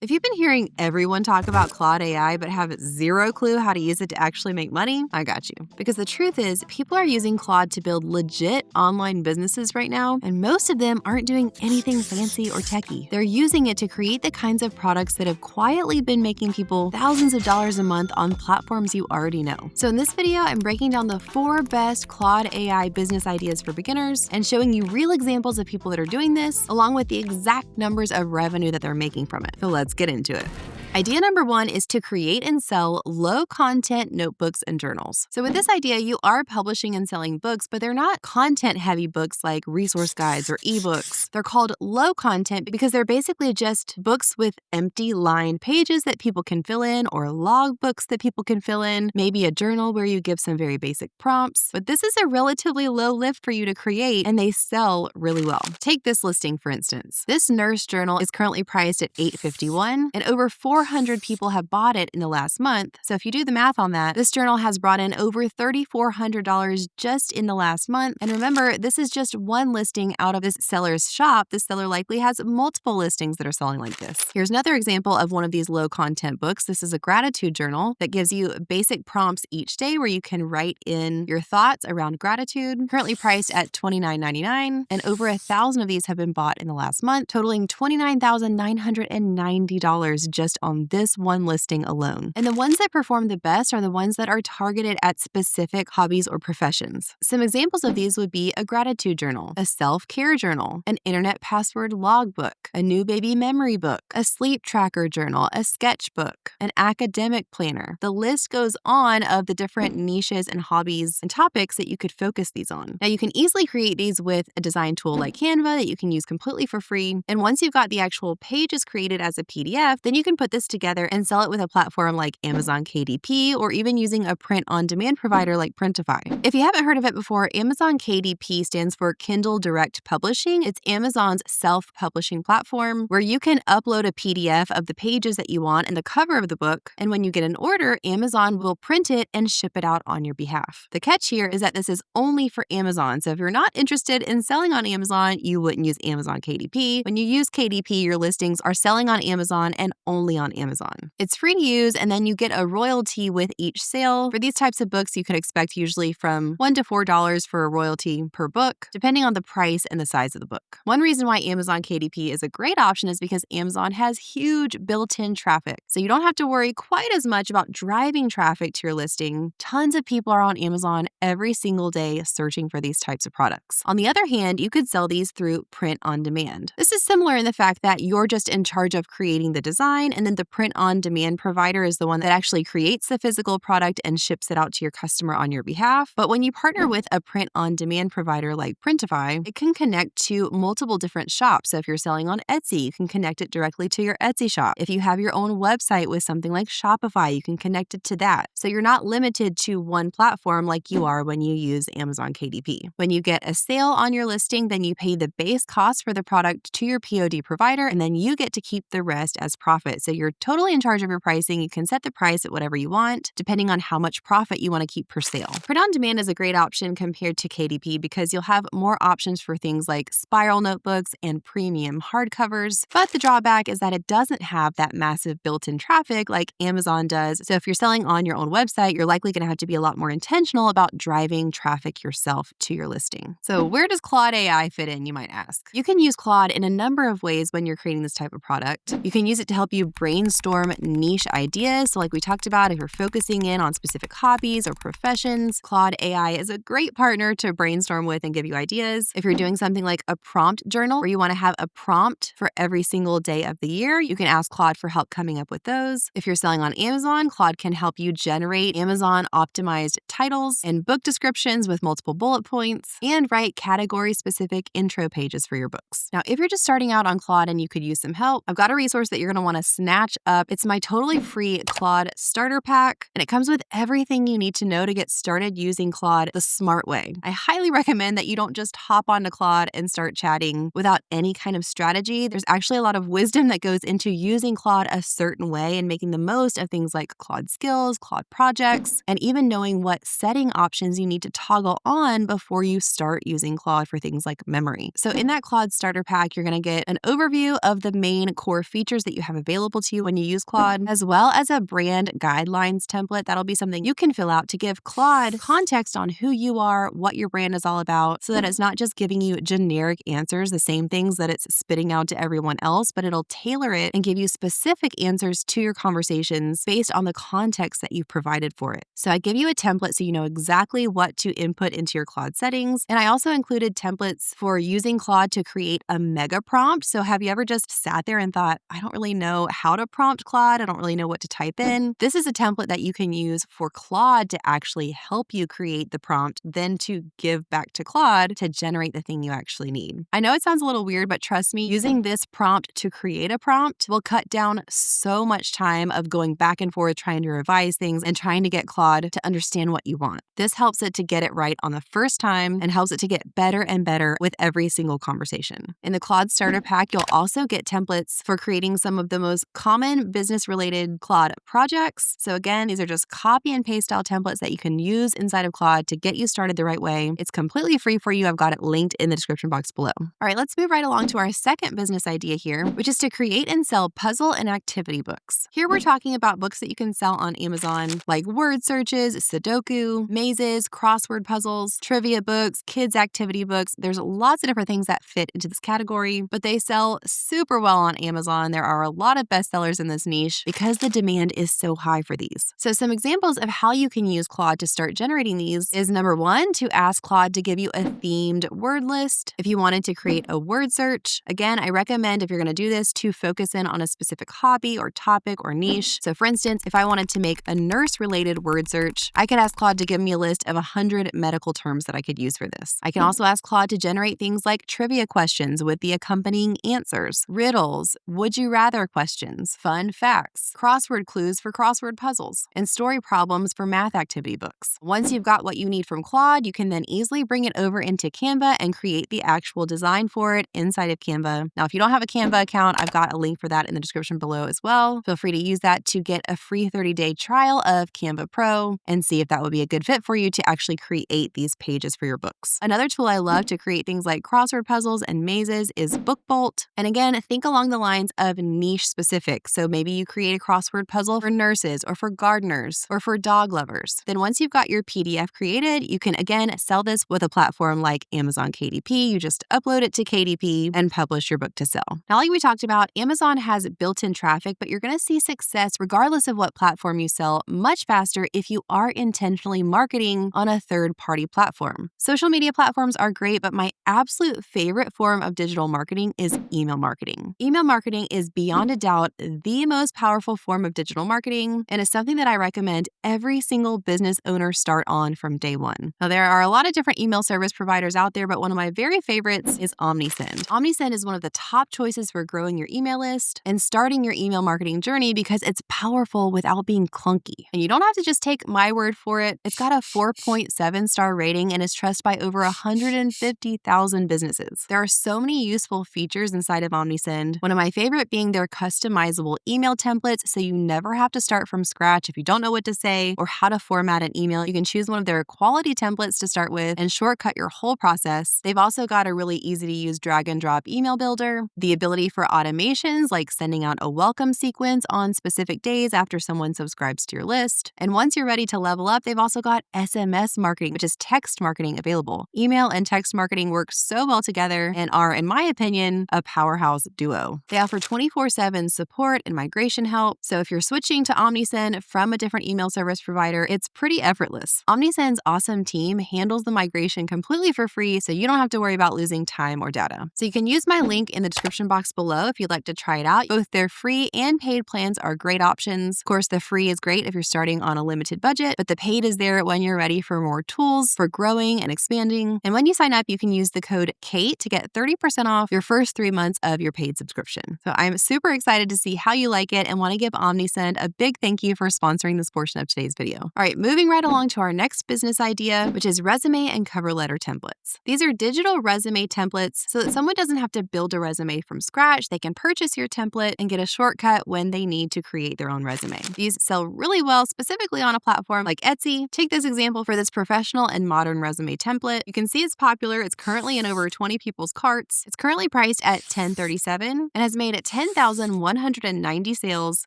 If you've been hearing everyone talk about Claude AI but have zero clue how to use it to actually make money, I got you. Because the truth is, people are using Claude to build legit online businesses right now, and most of them aren't doing anything fancy or techy. They're using it to create the kinds of products that have quietly been making people thousands of dollars a month on platforms you already know. So in this video, I'm breaking down the 4 best Claude AI business ideas for beginners and showing you real examples of people that are doing this, along with the exact numbers of revenue that they're making from it. So let's get into it. Idea number 1 is to create and sell low-content notebooks and journals. So with this idea, you are publishing and selling books, but they're not content-heavy books like resource guides or ebooks. They're called low-content because they're basically just books with empty lined pages that people can fill in, or log books that people can fill in, maybe a journal where you give some very basic prompts. But this is a relatively low lift for you to create, and they sell really well. Take this listing, for instance. This nurse journal is currently priced at $8.51, and over 400 people have bought it in the last month. So if you do the math on that, this journal has brought in over $3,400 just in the last month. And remember, this is just one listing out of this seller's shop. This seller likely has multiple listings that are selling like this. Here's another example of one of these low content books. This is a gratitude journal that gives you basic prompts each day where you can write in your thoughts around gratitude. Currently priced at $29.99, and over 1,000 of these have been bought in the last month, totaling $29,990 just on this one listing alone. And the ones that perform the best are the ones that are targeted at specific hobbies or professions. Some examples of these would be a gratitude journal, a self-care journal, an internet password logbook, a new baby memory book, a sleep tracker journal, a sketchbook, an academic planner. The list goes on of the different niches and hobbies and topics that you could focus these on. Now, you can easily create these with a design tool like Canva that you can use completely for free. And once you've got the actual pages created as a PDF, then you can put this together and sell it with a platform like Amazon KDP, or even using a print-on-demand provider like Printify. If you haven't heard of it before, Amazon KDP stands for Kindle Direct Publishing. It's Amazon's self-publishing platform where you can upload a PDF of the pages that you want and the cover of the book. And when you get an order, Amazon will print it and ship it out on your behalf. The catch here is that this is only for Amazon. So if you're not interested in selling on Amazon, you wouldn't use Amazon KDP. When you use KDP, your listings are selling on Amazon and only on Amazon. It's free to use, and then you get a royalty with each sale. For these types of books, you could expect usually from $1 to $4 for a royalty per book, depending on the price and the size of the book. One reason why Amazon KDP is a great option is because Amazon has huge built-in traffic. So you don't have to worry quite as much about driving traffic to your listing. Tons of people are on Amazon every single day searching for these types of products. On the other hand, you could sell these through print on demand. This is similar in the fact that you're just in charge of creating the design, and then the print-on-demand provider is the one that actually creates the physical product and ships it out to your customer on your behalf. But when you partner with a print-on-demand provider like Printify, it can connect to multiple different shops. So if you're selling on Etsy, you can connect it directly to your Etsy shop. If you have your own website with something like Shopify, you can connect it to that. So you're not limited to one platform like you are when you use Amazon KDP. When you get a sale on your listing, then you pay the base cost for the product to your POD provider, and then you get to keep the rest as profit. So you're totally in charge of your pricing. You can set the price at whatever you want, depending on how much profit you want to keep per sale. Print on demand is a great option compared to KDP because you'll have more options for things like spiral notebooks and premium hardcovers. But the drawback is that it doesn't have that massive built-in traffic like Amazon does. So if you're selling on your own website, you're likely going to have to be a lot more intentional about driving traffic yourself to your listing. So where does Claude AI fit in, you might ask? You can use Claude in a number of ways when you're creating this type of product. You can use it to help you brainstorm niche ideas. So like we talked about, if you're focusing in on specific hobbies or professions, Claude AI is a great partner to brainstorm with and give you ideas. If you're doing something like a prompt journal where you want to have a prompt for every single day of the year, you can ask Claude for help coming up with those. If you're selling on Amazon, Claude can help you generate Amazon optimized titles and book descriptions with multiple bullet points, and write category specific intro pages for your books. Now, if you're just starting out on Claude and you could use some help, I've got a resource that you're going to want to snatch up. It's my totally free Claude starter pack, and it comes with everything you need to know to get started using Claude the smart way. I highly recommend that you don't just hop onto Claude and start chatting without any kind of strategy. There's actually a lot of wisdom that goes into using Claude a certain way and making the most of things like Claude skills, Claude projects, and even knowing what setting options you need to toggle on before you start using Claude for things like memory. So in that Claude starter pack, you're going to get an overview of the main core features that you have available to to you when you use Claude, as well as a brand guidelines template. That'll be something you can fill out to give Claude context on who you are, what your brand is all about, so that it's not just giving you generic answers, the same things that it's spitting out to everyone else, but it'll tailor it and give you specific answers to your conversations based on the context that you've provided for it. So I give you a template so you know exactly what to input into your Claude settings. And I also included templates for using Claude to create a mega prompt. So have you ever just sat there and thought, I don't really know how to prompt Claude. I don't really know what to type in. This is a template that you can use for Claude to actually help you create the prompt, then to give back to Claude to generate the thing you actually need. I know it sounds a little weird, but trust me, using this prompt to create a prompt will cut down so much time of going back and forth trying to revise things and trying to get Claude to understand what you want. This helps it to get it right on the first time and helps it to get better and better with every single conversation. In the Claude Starter Pack, you'll also get templates for creating some of the most common business-related Claude projects. So again, these are just copy and paste style templates that you can use inside of Claude to get you started the right way. It's completely free for you. I've got it linked in the description box below. All right, let's move right along to our second business idea here, which is to create and sell puzzle and activity books. Here we're talking about books that you can sell on Amazon, like word searches, Sudoku, mazes, crossword puzzles, trivia books, kids activity books. There's lots of different things that fit into this category, but they sell super well on Amazon. There are a lot of bestsellers in this niche because the demand is so high for these. So some examples of how you can use Claude to start generating these is number one, to ask Claude to give you a themed word list. If you wanted to create a word search, again, I recommend if you're going to do this to focus in on a specific hobby or topic or niche. So for instance, if I wanted to make a nurse-related word search, I could ask Claude to give me a list of 100 medical terms that I could use for this. I can also ask Claude to generate things like trivia questions with the accompanying answers, riddles, would you rather questions, fun facts, crossword clues for crossword puzzles, and story problems for math activity books. Once you've got what you need from Claude, you can then easily bring it over into Canva and create the actual design for it inside of Canva. Now, if you don't have a Canva account, I've got a link for that in the description below as well. Feel free to use that to get a free 30-day trial of Canva Pro and see if that would be a good fit for you to actually create these pages for your books. Another tool I love to create things like crossword puzzles and mazes is BookBolt. And again, think along the lines of niche specific. So maybe you create a crossword puzzle for nurses or for gardeners or for dog lovers. Then once you've got your PDF created, you can again sell this with a platform like Amazon KDP. You just upload it to KDP and publish your book to sell. Now, like we talked about, Amazon has built-in traffic, but you're going to see success regardless of what platform you sell much faster if you are intentionally marketing on a third-party platform. Social media platforms are great, but my absolute favorite form of digital marketing is email marketing. Email marketing is beyond a doubt the most powerful form of digital marketing and is something that I recommend every single business owner start on from day one. Now, there are a lot of different email service providers out there, but one of my very favorites is OmniSend. OmniSend is one of the top choices for growing your email list and starting your email marketing journey because it's powerful without being clunky. And you don't have to just take my word for it. It's got a 4.7 star rating and is trusted by over 150,000 businesses. There are so many useful features inside of OmniSend. One of my favorite being their customizable email templates, so you never have to start from scratch. If you don't know what to say or how to format an email, you can choose one of their quality templates to start with and shortcut your whole process. They've also got a really easy to use drag and drop email builder, the ability for automations like sending out a welcome sequence on specific days after someone subscribes to your list. And once you're ready to level up, they've also got SMS marketing, which is text marketing available. Email and text marketing work so well together and are, in my opinion, a powerhouse duo. They offer 24/7 support and migration help. So if you're switching to OmniSend from a different email service provider, it's pretty effortless. OmniSend's awesome team handles the migration completely for free, so you don't have to worry about losing time or data. So you can use my link in the description box below if you'd like to try it out. Both their free and paid plans are great options. Of course, the free is great if you're starting on a limited budget, but the paid is there when you're ready for more tools for growing and expanding. And when you sign up, you can use the code KATE to get 30% off your first 3 months of your paid subscription. So I'm super excited to see how you like it and want to give OmniSend a big thank you for sponsoring this portion of today's video. All right, moving right along to our next business idea, which is resume and cover letter templates. These are digital resume templates so that someone doesn't have to build a resume from scratch. They can purchase your template and get a shortcut when they need to create their own resume. These sell really well, specifically on a platform like Etsy. Take this example for this professional and modern resume template. You can see it's popular. It's currently in over 20 people's carts. It's currently priced at $10.37 and has made 10,100 790 sales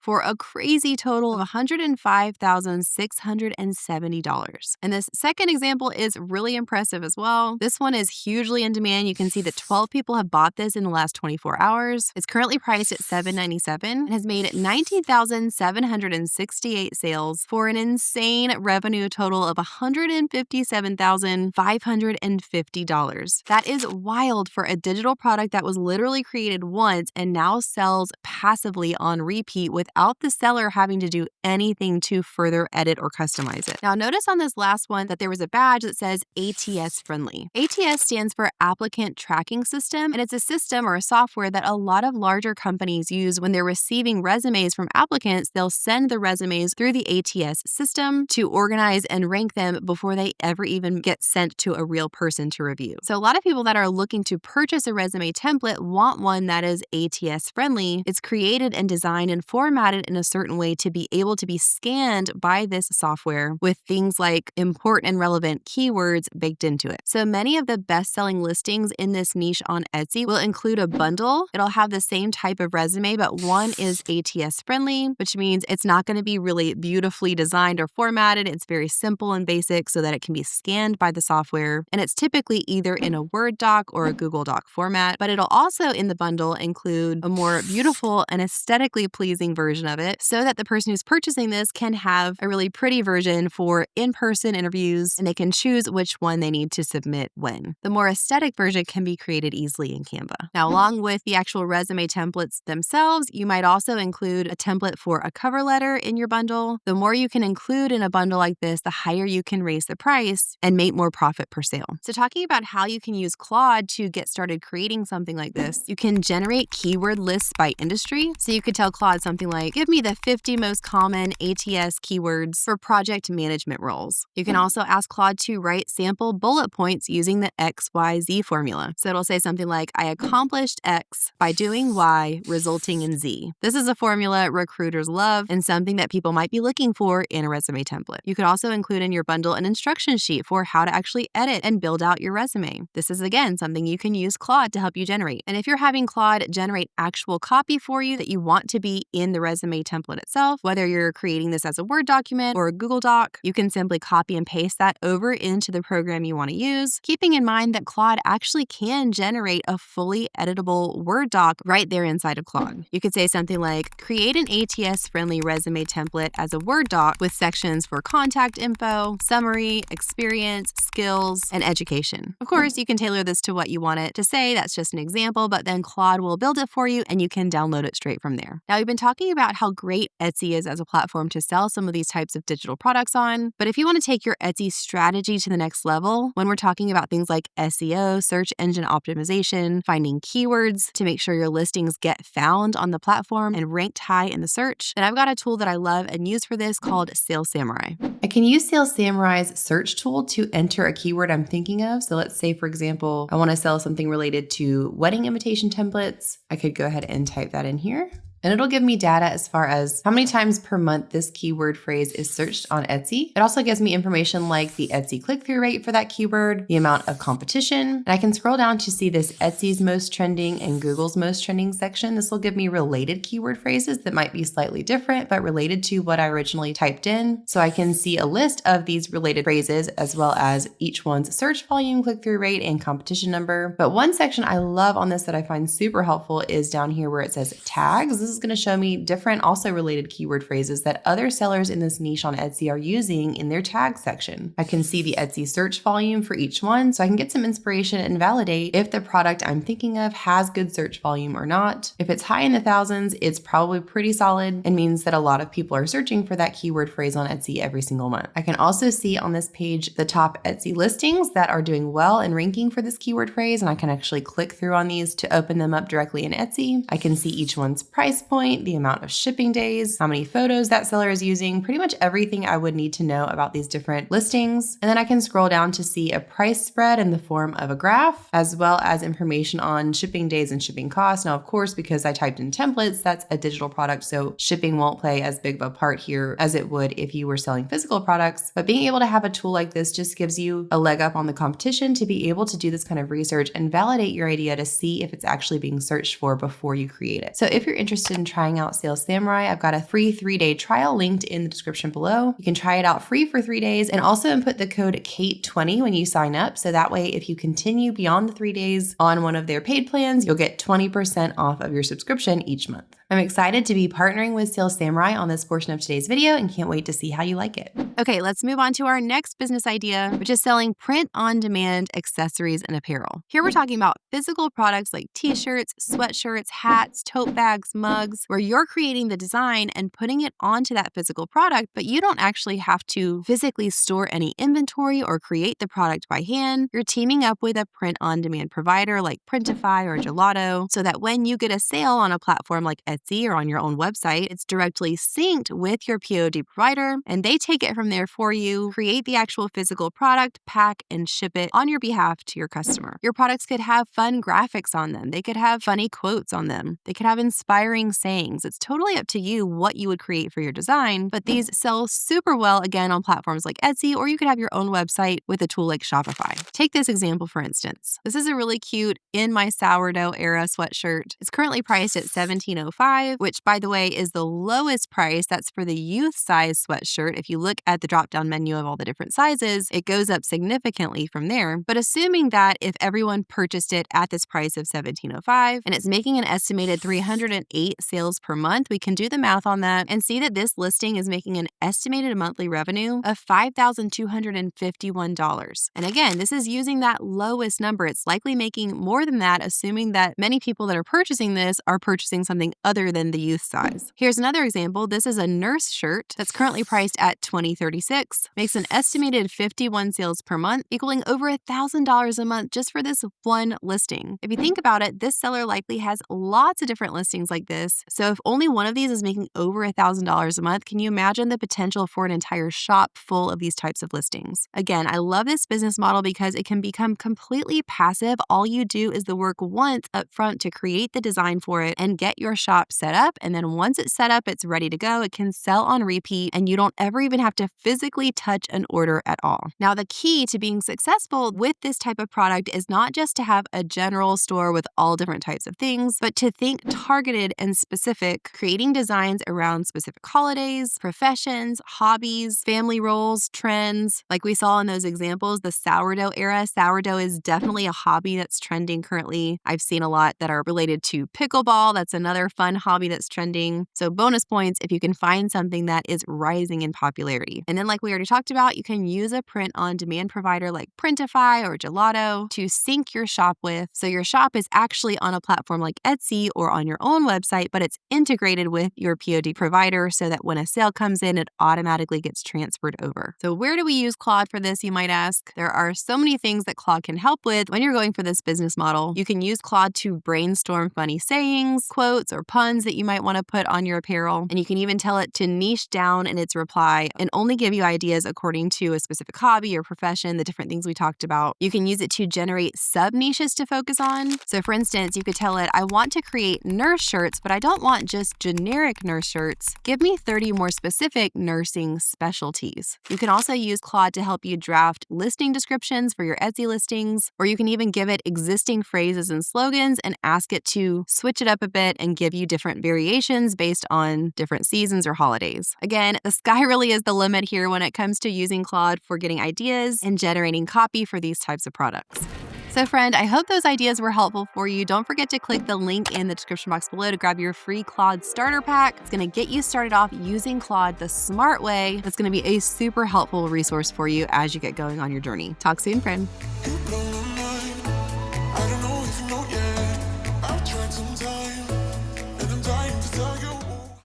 for a crazy total of $105,670. And this second example is really impressive as well. This one is hugely in demand. You can see that 12 people have bought this in the last 24 hours. It's currently priced at $797 and has made 19,768 sales for an insane revenue total of $157,550. That is wild for a digital product that was literally created once and now sells passively on repeat without the seller having to do anything to further edit or customize it. Now, notice on this last one that there was a badge that says ATS friendly. ATS stands for Applicant Tracking System, and it's a system or a software that a lot of larger companies use when they're receiving resumes from applicants. They'll send the resumes through the ATS system to organize and rank them before they ever even get sent to a real person to review. So a lot of people that are looking to purchase a resume template want one that is ATS friendly. It's created and designed and formatted in a certain way to be able to be scanned by this software with things like important and relevant keywords baked into it. So many of the best-selling listings in this niche on Etsy will include a bundle. It'll have the same type of resume, but one is ATS friendly, which means it's not going to be really beautifully designed or formatted. It's very simple and basic so that it can be scanned by the software. And it's typically either in a Word doc or a Google Doc format, but it'll also in the bundle include a more beautiful and aesthetically pleasing version of it so that the person who's purchasing this can have a really pretty version for in-person interviews and they can choose which one they need to submit when. The more aesthetic version can be created easily in Canva. Now, along with the actual resume templates themselves, you might also include a template for a cover letter in your bundle. The more you can include in a bundle like this, the higher you can raise the price and make more profit per sale. So talking about how you can use Claude to get started creating something like this, you can generate keyword lists by industry. So you could tell Claude something like, give me the 50 most common ATS keywords for project management roles. You can also ask Claude to write sample bullet points using the XYZ formula. So it'll say something like, I accomplished X by doing Y, resulting in Z. This is a formula recruiters love and something that people might be looking for in a resume template. You could also include in your bundle an instruction sheet for how to actually edit and build out your resume. This is, again, something you can use Claude to help you generate. And if you're having Claude generate actual copy for you that you want to be in the resume template itself, whether you're creating this as a Word document or a Google Doc, you can simply copy and paste that over into the program you want to use, keeping in mind that Claude actually can generate a fully editable Word doc right there inside of Claude. You could say something like, create an ATS-friendly resume template as a Word doc with sections for contact info, summary, experience, skills, and education. Of course, you can tailor this to what you want it to say. That's just an example, but then Claude will build it for you and you can download it straight from there. Now, we've been talking about how great Etsy is as a platform to sell some of these types of digital products on, but if you want to take your Etsy strategy to the next level, when we're talking about things like SEO, search engine optimization, finding keywords to make sure your listings get found on the platform and ranked high in the search, then I've got a tool that I love and use for this called Sales Samurai. I can use Sales Samurai's search tool to enter a keyword I'm thinking of. So let's say, for example, I want to sell something related to wedding invitation templates. I could go ahead and type that in here. And it'll give me data as far as how many times per month this keyword phrase is searched on Etsy. It also gives me information like the Etsy click-through rate for that keyword, the amount of competition, and I can scroll down to see this Etsy's most trending and Google's most trending section. This will give me related keyword phrases that might be slightly different, but related to what I originally typed in. So I can see a list of these related phrases as well as each one's search volume, click-through rate, and competition number. But one section I love on this that I find super helpful is down here where it says tags. This is going to show me different also related keyword phrases that other sellers in this niche on Etsy are using in their tag section. I can see the Etsy search volume for each one, so I can get some inspiration and validate if the product I'm thinking of has good search volume or not. If it's high in the thousands, it's probably pretty solid and means that a lot of people are searching for that keyword phrase on Etsy every single month. I can also see on this page the top Etsy listings that are doing well in ranking for this keyword phrase, and I can actually click through on these to open them up directly in Etsy. I can see each one's price point, the amount of shipping days, how many photos that seller is using, pretty much everything I would need to know about these different listings. And then I can scroll down to see a price spread in the form of a graph, as well as information on shipping days and shipping costs. Now, of course, because I typed in templates, that's a digital product, so shipping won't play as big of a part here as it would if you were selling physical products. But being able to have a tool like this just gives you a leg up on the competition to be able to do this kind of research and validate your idea to see if it's actually being searched for before you create it. So if you're interested interested in trying out Sales Samurai, I've got a free 3-day trial linked in the description below. You can try it out free for 3 days and also input the code KATE20 when you sign up. So that way, if you continue beyond the 3 days on one of their paid plans, you'll get 20% off of your subscription each month. I'm excited to be partnering with Sales Samurai on this portion of today's video and can't wait to see how you like it. Okay, let's move on to our next business idea, which is selling print-on-demand accessories and apparel. Here we're talking about physical products like t-shirts, sweatshirts, hats, tote bags, mugs, where you're creating the design and putting it onto that physical product, but you don't actually have to physically store any inventory or create the product by hand. You're teaming up with a print-on-demand provider like Printify or Gelato so that when you get a sale on a platform like Etsy or on your own website, it's directly synced with your POD provider, and they take it from there for you, create the actual physical product, pack, and ship it on your behalf to your customer. Your products could have fun graphics on them. They could have funny quotes on them. They could have inspiring sayings. It's totally up to you what you would create for your design, but these sell super well again on platforms like Etsy, or you could have your own website with a tool like Shopify. Take this example, for instance. This is a really cute In My Sourdough Era sweatshirt. It's currently priced at $17.05, which, by the way, is the lowest price. That's for the youth size sweatshirt. If you look at the drop-down menu of all the different sizes, it goes up significantly from there. But assuming that if everyone purchased it at this price of $17.05 and it's making an estimated 308 sales per month, we can do the math on that and see that this listing is making an estimated monthly revenue of $5,251. And again, this is using that lowest number. It's likely making more than that, assuming that many people that are purchasing this are purchasing something other than the youth size. Here's another example. This is a nurse shirt that's currently priced at $20.36, makes an estimated 51 sales per month, equaling over $1,000 a month just for this one listing. If you think about it, this seller likely has lots of different listings like this. So if only one of these is making over $1,000 a month, can you imagine the potential for an entire shop full of these types of listings? Again, I love this business model because it can become completely passive. All you do is the work once up front to create the design for it and get your shop set up. And then once it's set up, it's ready to go. It can sell on repeat and you don't ever even have to physically touch an order at all. Now, the key to being successful with this type of product is not just to have a general store with all different types of things, but to think targeted and specific, creating designs around specific holidays, professions, hobbies, family roles, trends. Like we saw in those examples, the sourdough era. Sourdough is definitely a hobby that's trending currently. I've seen a lot that are related to pickleball. That's another fun hobby that's trending. So bonus points if you can find something that is rising in popularity. And then like we already talked about, you can use a print-on-demand provider like Printify or Gelato to sync your shop with. So your shop is actually on a platform like Etsy or on your own website, but it's integrated with your POD provider so that when a sale comes in, it automatically gets transferred over. So where do we use Claude for this, you might ask? There are so many things that Claude can help with when you're going for this business model. You can use Claude to brainstorm funny sayings, quotes, or puns that you might want to put on your apparel. And you can even tell it to niche down in its reply and only give you ideas according to a specific hobby or profession, the different things we talked about. You can use it to generate sub-niches to focus on. So for instance, you could tell it, I want to create nurse shirts, but I don't want just generic nurse shirts. Give me 30 more specific nursing specialties. You can also use Claude to help you draft listing descriptions for your Etsy listings, or you can even give it existing phrases and slogans and ask it to switch it up a bit and give you different variations based on different seasons or holidays. Again, the sky really is the limit here when it comes to using Claude for getting ideas and generating copy for these types of products. So friend, I hope those ideas were helpful for you. Don't forget to click the link in the description box below to grab your free Claude starter pack. It's going to get you started off using Claude the smart way. That's going to be a super helpful resource for you as you get going on your journey. Talk soon, friend.